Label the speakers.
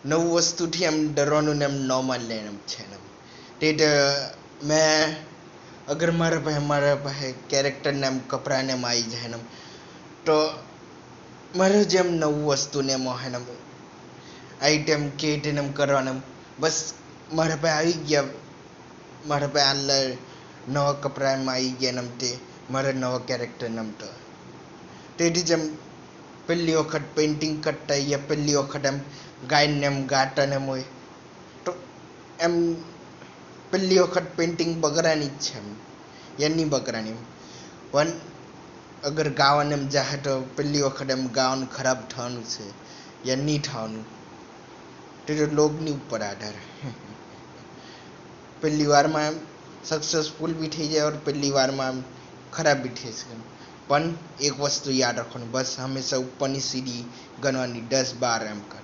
Speaker 1: નવું વસ્તુથી એમ ડરવાનું ને એમ ન માની એમ છે ને તે મેં અગર મારા પાસે કેરેક્ટરને એમ કપડાને એમ આવી જાય ને તો મારે જેમ નવું વસ્તુને એમ હોય ને આઈટમ કેટ એમ કરવાના બસ મારા પાસે આવી ગયા મારા પાસે આટલા નવા કપડા એમ આવી ગયા એમ તે મારા નવા કેરેક્ટર એમ તો તેથી જેમ પહેલી વખત પેઇન્ટિંગ કરતા યા પહેલી વખત એમ ગાયને એમ ગાતા એમ હોય તો એમ પહેલી વખત પેઇન્ટિંગ બગડવાની જ છે એમ એની બગડવાની પણ અગર ગાવાને એમ જાહે તો પહેલી વખત એમ ગાવાનું ખરાબ થવાનું છે યા નહીં થવાનું તે તો લોગની ઉપર આધાર પહેલી વારમાં એમ સક્સેસફુલ બી થઈ જાય और પહેલી વારમાં એમ ખરાબ બી થઈ શકે પણ એક વસ્તુ યાદ રાખવાનું બસ હંમેશા ઉપરની સીડી ગણવાની 10 12 એમ કર